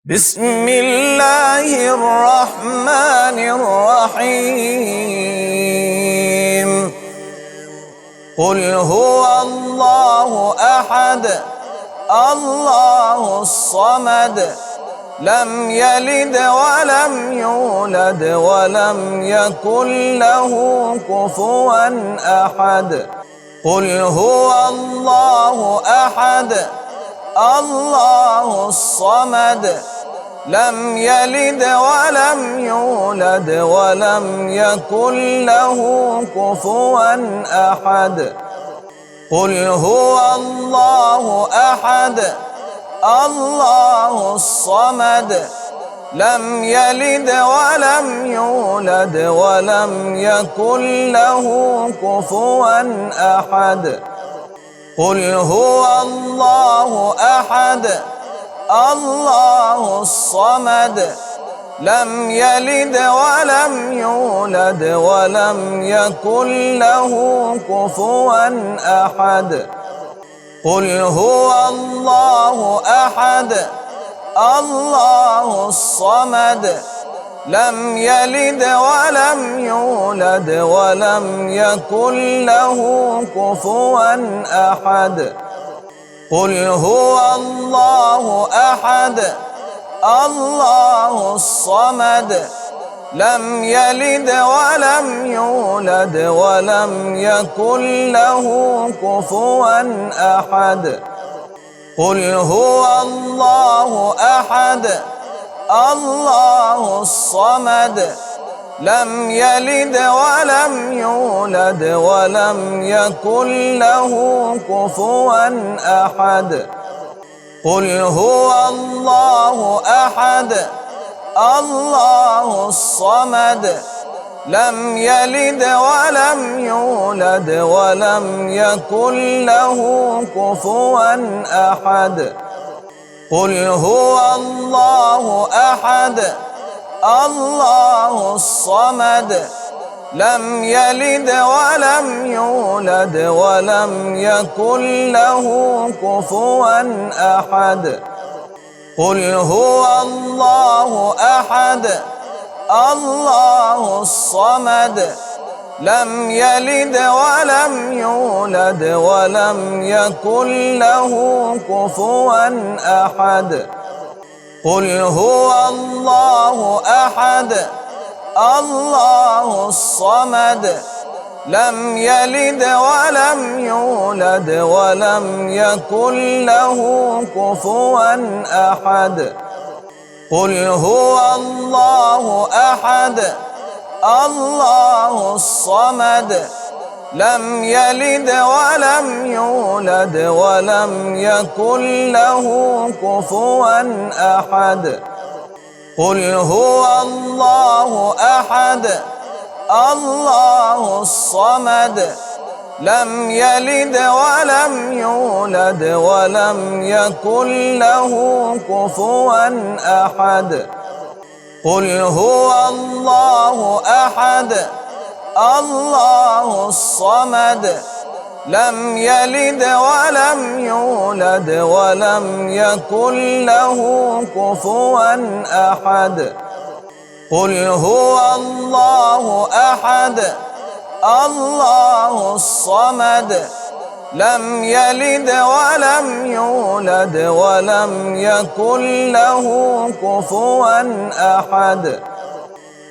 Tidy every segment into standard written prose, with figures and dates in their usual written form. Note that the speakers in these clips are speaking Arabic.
بسم الله الرحمن الرحيم. قل هو الله أحد الله الصمد لم يلد ولم يولد ولم يكن له كفوا أحد. قل هو الله أحد الله الصمد لم يلد ولم يولد ولم يكن له كفوا أحد. قل هو الله أحد الله الصمد لم يلد ولم يولد ولم يكن له كفوا أحد. قل هو الله أحد الله الصمد لم يلد ولم يولد ولم يكن له كفوا أحد. قل هو الله أحد الله الصمد لم يلد ولم يولد ولم يكن له كفوا أحد. قل هو الله أحد الله الصمد لم يلد ولم يولد ولم يكن له كفوا أحد. قل هو الله أحد الله الصمد لم يلد ولم يولد ولم يكن له كفوا أحد. قل هو الله أحد الله الصمد لم يلد ولم يولد ولم يكن له كفوا أحد. قل هو الله أحد الله الصمد لم يلد ولم يولد ولم يكن له كفوا أحد. قل هو الله أحد الله الصمد لم يلد ولم يولد ولم يكن له كفوا أحد. قل هو الله أحد الله الصمد لم يلد ولم يولد ولم يكن له كفوا أحد. قل هو الله أحد الله الصمد لم يلد ولم يولد ولم يكن له كفوا أحد. قل هو الله أحد الله الصمد لم يلد ولم يولد ولم يكن له كفوا أحد. قل هو الله أحد الله الصمد لم يلد ولم يولد ولم يكن له كفوا أحد. قل هو الله أحد الله الصمد لم يلد ولم يولد ولم يكن له كفوا أحد.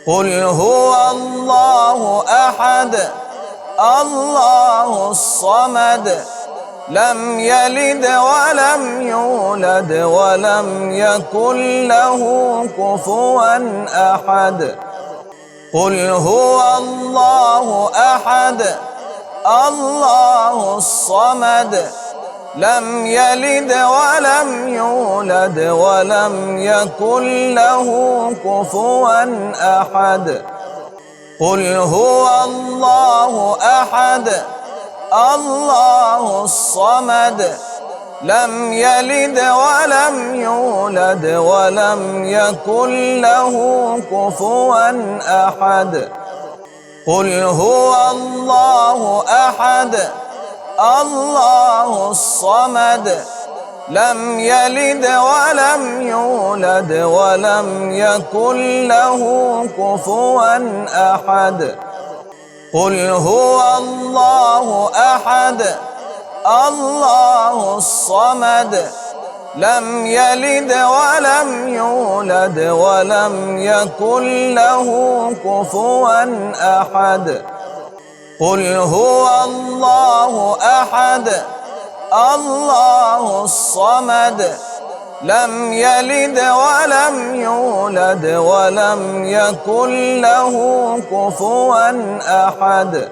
قل هو الله أحد الله الصمد لم يلد ولم يولد ولم يكن له كفوا أحد. قل هو الله أحد الله الصمد لم يلد ولم يولد ولم يكن له كفوا أحد. قل هو الله أحد الله الصمد لم يلد ولم يولد ولم يكن له كفوا أحد. قل هو الله أحد الله الصمد لم يلد ولم يولد ولم يكن له كفوا أحد. قل هو الله أحد الله الصمد لم يلد ولم يولد ولم يكن له كفوا أحد. قل هو الله أحد الله الصمد لم يلد ولم يولد ولم يكن له كفوا أحد.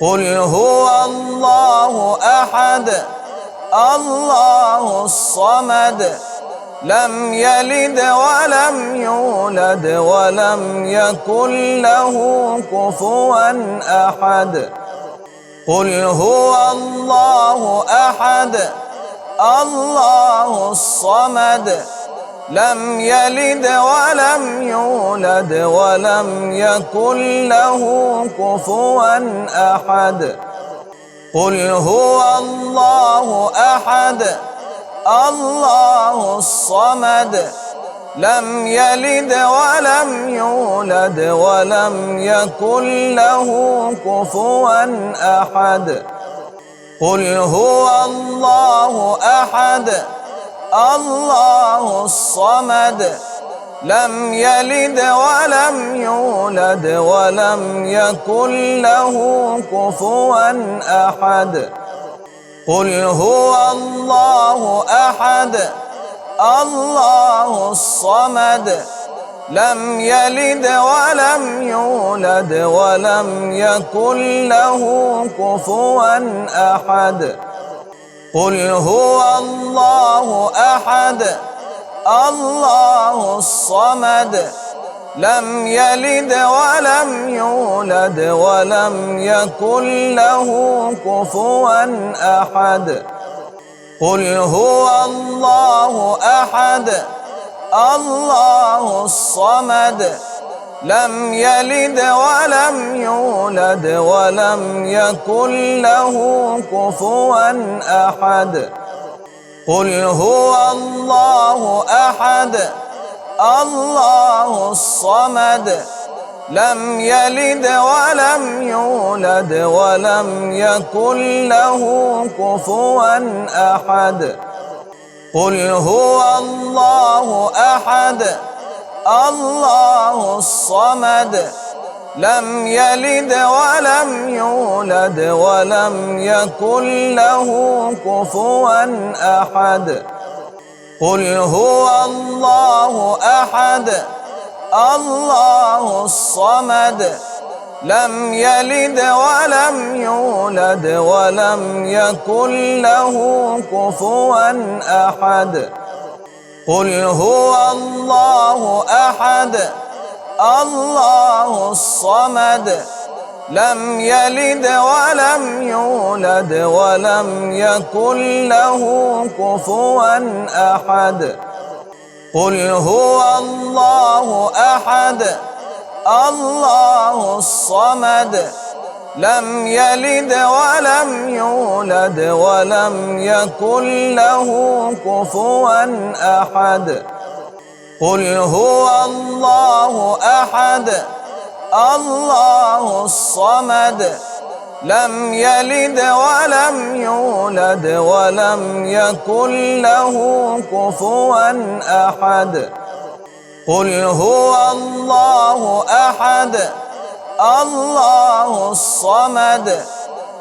قل هو الله أحد الله الصمد لم يلد ولم يولد ولم يكن له كفوا أحد. قل هو الله أحد الله الصمد لم يلد ولم يولد ولم يكن له كفوا أحد. قل هو الله أحد الله الصمد لم يلد ولم يولد ولم يكن له كفوا أحد. قل هو الله أحد الله الصمد لم يلد ولم يولد ولم يكن له كفوا أحد. قل هو الله أحد الله الصمد لم يلد ولم يولد ولم يكن له كفوا أحد. قل هو الله أحد الله الصمد لم يلد ولم يولد ولم يكن له كفوا أحد. قل هو الله أحد الله الصمد لم يلد ولم يولد ولم يكن له كفوا أحد. قل هو الله أحد الله الصمد لم يلد ولم يولد ولم يكن له كفوا أحد. قل هو الله أحد الله الصمد لم يلد ولم يولد ولم يكن له كفوا أحد. قل هو الله أحد الله الصمد لم يلد ولم يولد ولم يكن له كفوا أحد. قل هو الله أحد الله الصمد لم يلد ولم يولد ولم يكن له كفوا أحد. قل هو الله أحد الله الصمد لم يلد ولم يولد ولم يكن له كفوا أحد. قل هو الله أحد الله الصمد لم يلد ولم يولد ولم يكن له كفوا أحد. قل هو الله أحد الله الصمد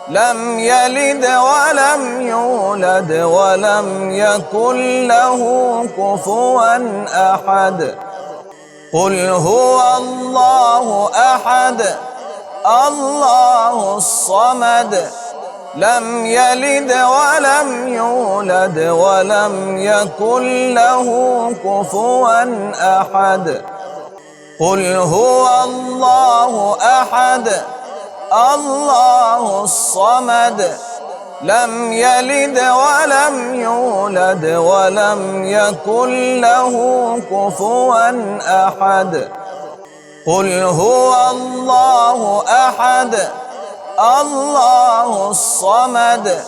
لم يلد ولم يولد ولم يكن له كفوا أحد. قل هو الله أحد الله الصمد لم يلد ولم يولد ولم يكن له كفوا أحد. قل هو الله أحد الله الصمد لم يلد ولم يولد ولم يكن له كفوا أحد. قل هو الله أحد الله الصمد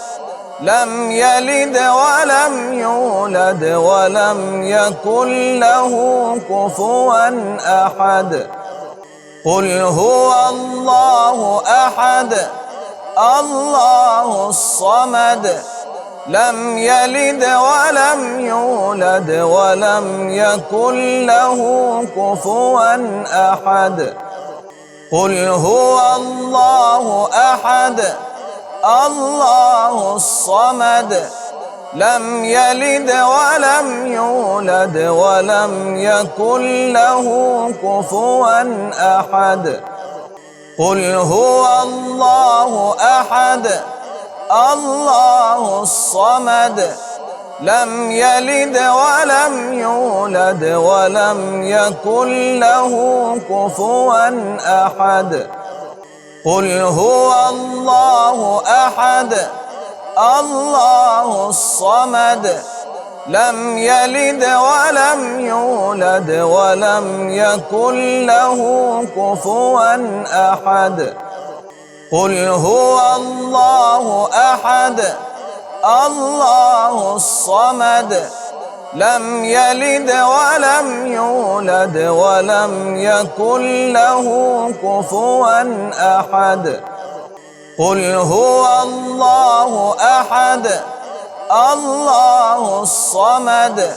لم يلد ولم يولد ولم يكن له كفوا أحد. قل هو الله أحد الله الصمد لم يلد ولم يولد ولم يكن له كفوا أحد. قل هو الله أحد الله الصمد لم يلد ولم يولد ولم يكن له كفوا أحد. قل هو الله أحد الله الصمد لم يلد ولم يولد ولم يكن له كفوا أحد. قل هو الله أحد الله الصمد لم يلد ولم يولد ولم يكن له كفوا أحد. قل هو الله أحد الله الصمد لم يلد ولم يولد ولم يكن له كفوا أحد. قل هو الله أحد الله الصمد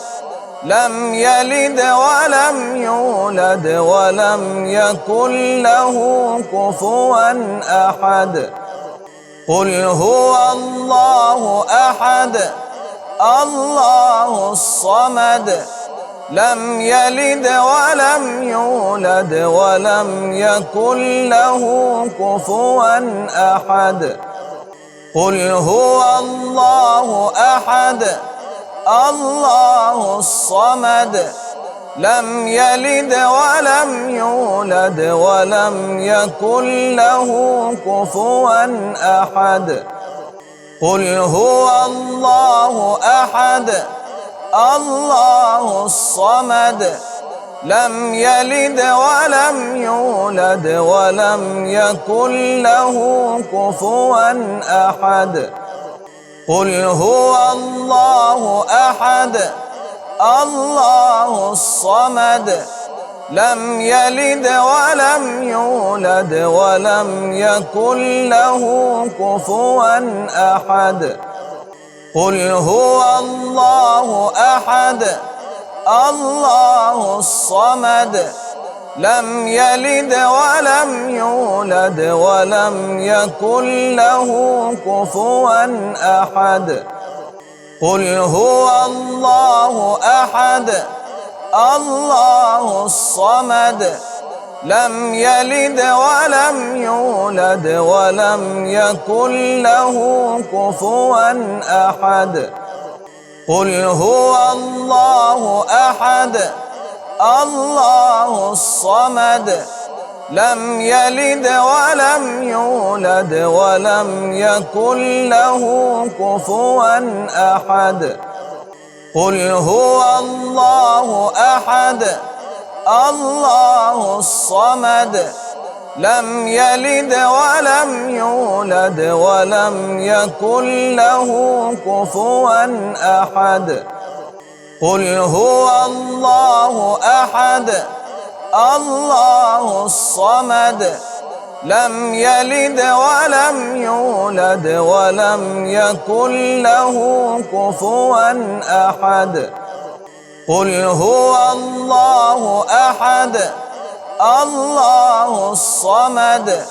لم يلد ولم يولد ولم يكن له كفوا أحد. قل هو الله أحد الله الصمد لم يلد ولم يولد ولم يكن له كفوا أحد. قل هو الله أحد الله الصمد لم يلد ولم يولد ولم يكن له كفوا أحد. قل هو الله أحد الله الصمد لم يلد ولم يولد ولم يكن له كفوا أحد. قل هو الله أحد الله الصمد لم يلد ولم يولد ولم يكن له كفوا أحد. قل هو الله أحد الله الصمد لم يلد ولم يولد ولم يكن له كفوا أحد. قل هو الله أحد الله الصمد لم يلد ولم يولد ولم يكن له كفوا أحد. قل هو الله أحد الله الصمد لم يلد ولم يولد ولم يكن له كفوا أحد. قل هو الله أحد الله الصمد لم يلد ولم يولد ولم يكن له كفوا أحد. قل هو الله أحد الله الصمد لم يلد ولم يولد ولم يكن له كفوا أحد. قل هو الله أحد الله الصمد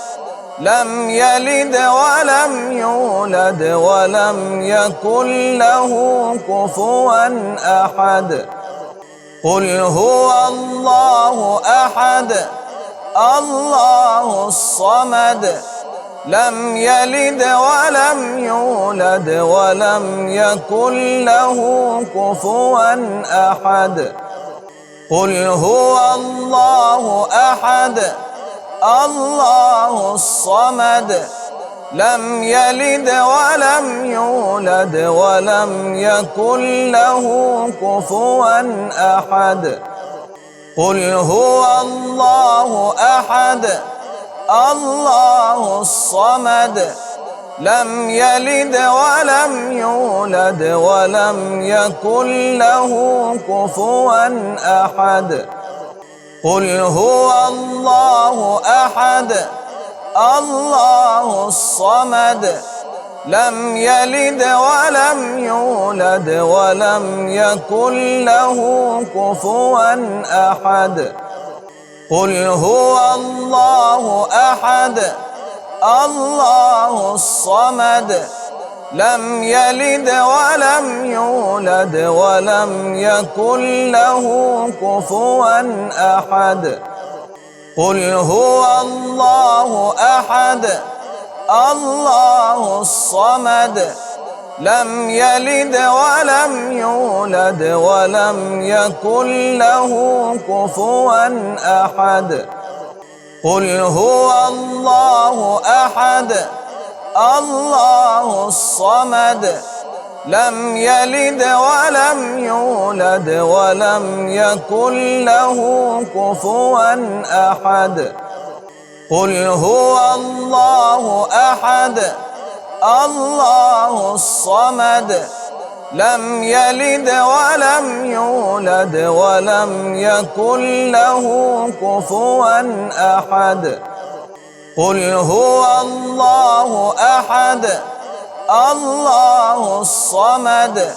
لم يلد ولم يولد ولم يكن له كفوا أحد. قل هو الله أحد الله الصمد لم يلد ولم يولد ولم يكن له كفوا أحد. قل هو الله أحد الله الصمد لم يلد ولم يولد ولم يكن له كفوا أحد. قل هو الله أحد الله الصمد لم يلد ولم يولد ولم يكن له كفوا أحد قل هو الله أحد الله الصمد لم يلد ولم يولد ولم يكن له كفوا أحد قل هو الله أحد الله الصمد لم يلد ولم يولد ولم يكن له كفوا أحد قل هو الله أحد الله الصمد لم يلد ولم يولد ولم يكن له كفوا أحد قل هو الله أحد الله الصمد لم يلد ولم يولد ولم يكن له كفوا أحد قل هو الله أحد الله الصمد لم يلد ولم يولد ولم يكن له كفوا أحد قل هو الله أحد الله الصمد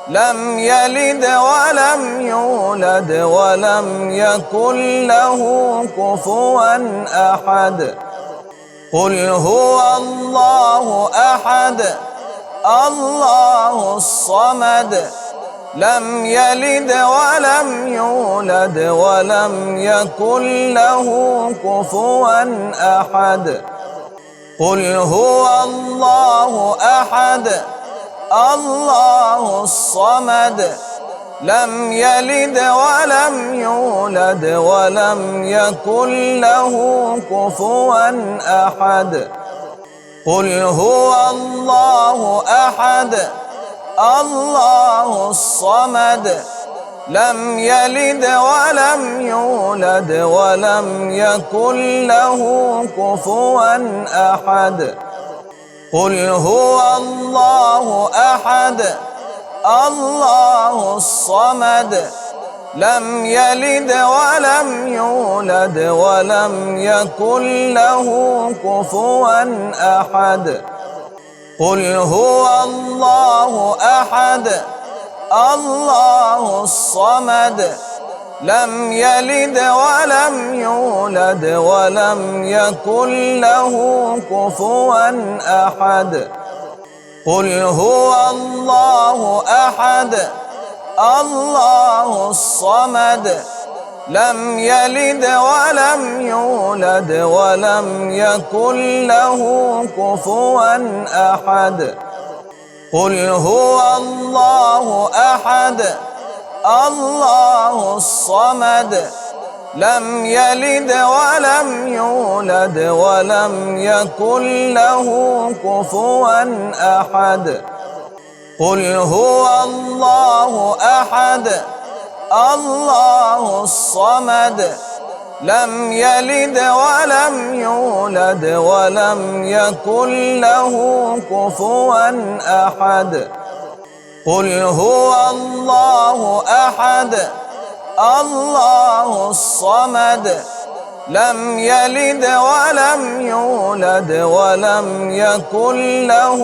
لم يلد ولم يولد ولم يكن له كفوا أحد قل هو الله أحد الله الصمد لم يلد ولم يولد ولم يكن له كفوا أحد قل هو الله أحد الله الصمد لم يلد ولم يولد ولم يكن له كفوا أحد قل هو الله أحد الله الصمد لم يلد ولم يولد ولم يكن له كفوا أحد قل هو الله أحد الله الصمد لم يلد ولم يولد ولم يكن له كفوا أحد قل هو الله أحد الله الصمد لم يلد ولم يولد ولم يكن له كفوا أحد قل هو الله أحد الله الصمد لم يلد ولم يولد ولم يكن له كفوا أحد قل هو الله أحد الله الصمد لم يلد ولم يولد ولم يكن له كفوا أحد قل هو الله أحد الله الصمد لم يلد ولم يولد ولم يكن له كفوا أحد قل هو الله أحد الله الصمد لم يلد ولم يولد ولم يكن له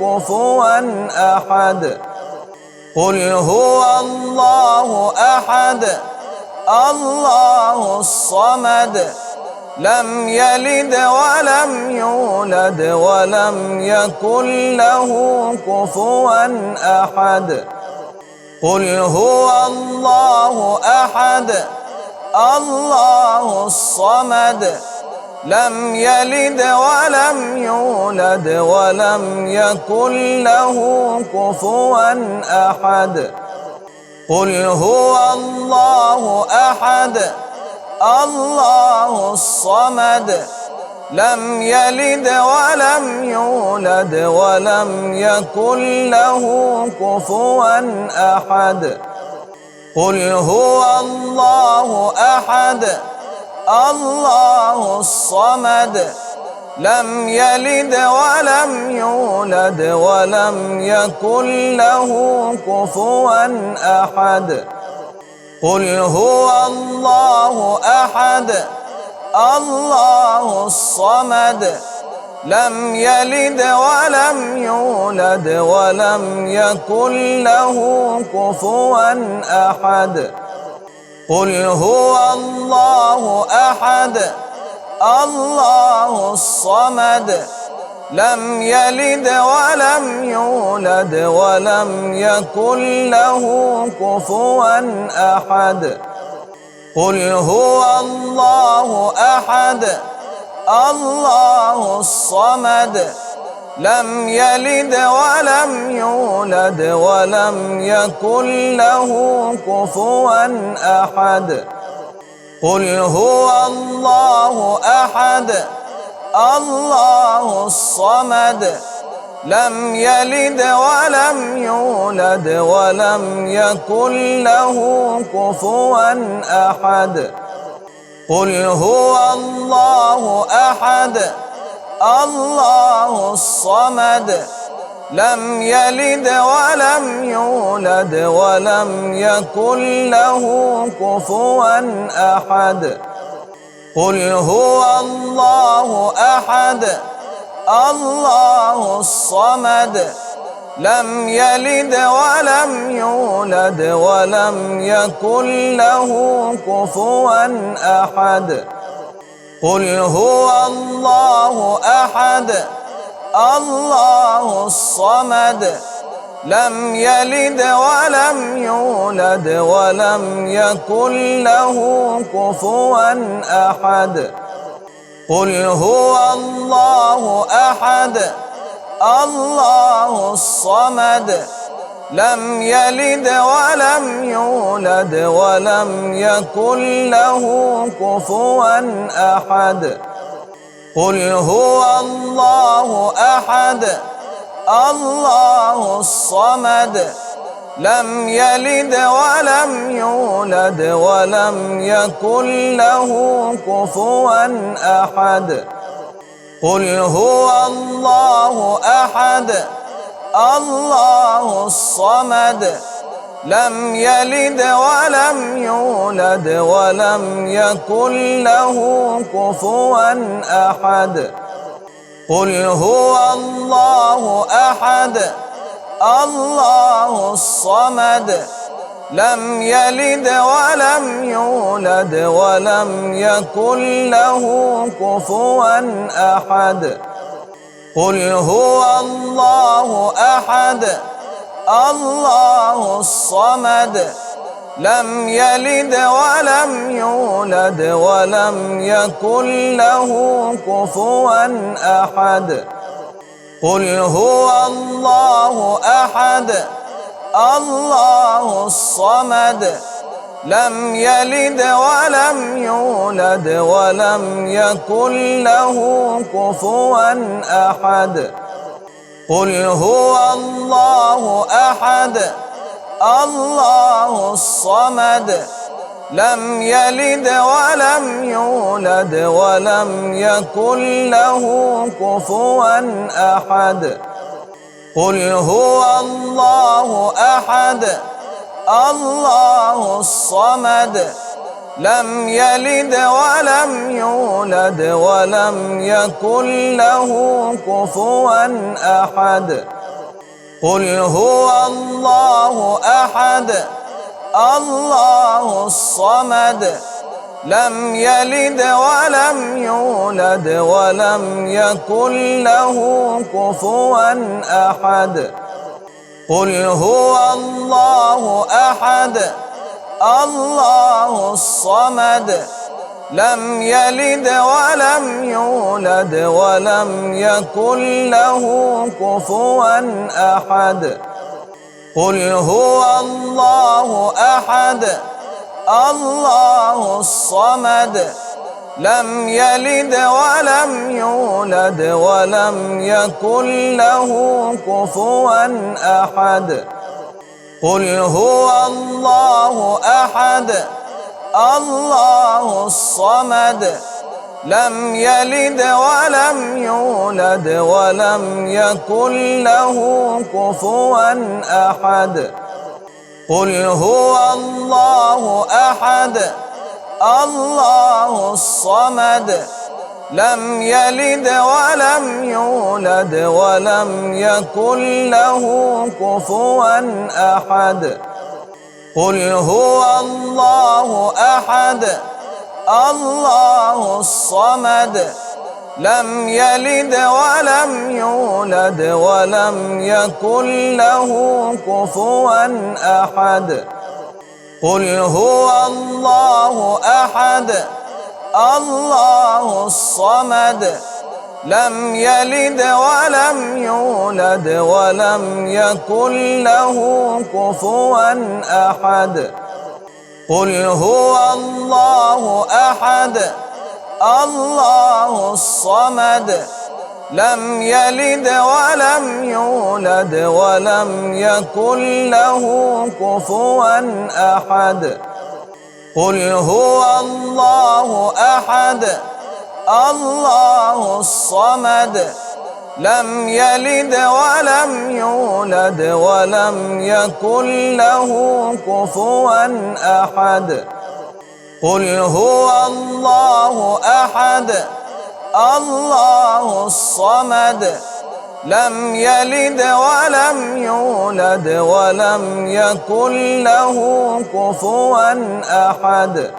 كفوا أحد قل هو الله أحد الله الصمد لم يلد ولم يولد ولم يكن له كفوا أحد قل هو الله أحد الله الصمد لم يلد ولم يولد ولم يكن له كفوا أحد قل هو الله أحد الله الصمد لم يلد ولم يولد ولم يكن له كفوا أحد قل هو الله أحد الله الصمد لم يلد ولم يولد ولم يكن له كفوا أحد. قل هو الله أحد الله الصمد لم يلد ولم يولد ولم يكن له كفوا أحد. قل هو الله أحد الله الصمد لم يلد ولم يولد ولم يكن له كفوا أحد. قل هو الله أحد الله الصمد لم يلد ولم يولد ولم يكن له كفوا أحد. قل هو الله أحد الله الصمد لم يلد ولم يولد ولم يكن له كفوا أحد. قل هو الله أحد الله الصمد لم يلد ولم يولد ولم يكن له كفوا أحد. قل هو الله أحد الله الصمد لم يلد ولم يولد ولم يكن له كفوا أحد. قل هو الله أحد الله الصمد لم يلد ولم يولد ولم يكن له كفوا أحد. قل هو الله أحد الله الصمد لم يلد ولم يولد ولم يكن له كفوا أحد. قل هو الله أحد الله الصمد لم يلد ولم يولد ولم يكن له كفوا أحد. قل هو الله أحد الله الصمد لم يلد ولم يولد ولم يكن له كفوا أحد. قل هو الله أحد الله الصمد لم يلد ولم يولد ولم يكن له كفوا أحد. قل هو الله أحد الله الصمد لم يلد ولم يولد ولم يكن له كفوا أحد. قل هو الله أحد الله الصمد لم يلد ولم يولد ولم يكن له كفوا أحد. قل هو الله أحد الله الصمد لم يلد ولم يولد ولم يكن له كفوا أحد. قل هو الله أحد الله الصمد لم يلد ولم يولد ولم يكن له كفوا أحد. قل هو الله أحد الله الصمد لم يلد ولم يولد ولم يكن له كفوا أحد. قل هو الله أحد الله الصمد لم يلد ولم يولد ولم يكن له كفوا أحد. قل هو الله أحد الله الصمد لم يلد ولم يولد ولم يكن له كفوا أحد. قل هو الله أحد الله الصمد لم يلد ولم يولد ولم يكن له كفوا أحد. قل هو الله أحد الله الصمد لم يلد ولم يولد ولم يكن له كفوا أحد. قل هو الله أحد الله الصمد لم يلد ولم يولد ولم يكن له كفوا أحد. قل هو الله أحد الله الصمد لم يلد ولم يولد ولم يكن له كفوا أحد. قل هو الله أحد الله الصمد لم يلد ولم يولد ولم يكن له كفوا أحد. قل هو الله أحد الله الصمد لم يلد ولم يولد ولم يكن له كفوا أحد. قل هو الله أحد الله الصمد لم يلد ولم يولد ولم يكن له كفوا أحد.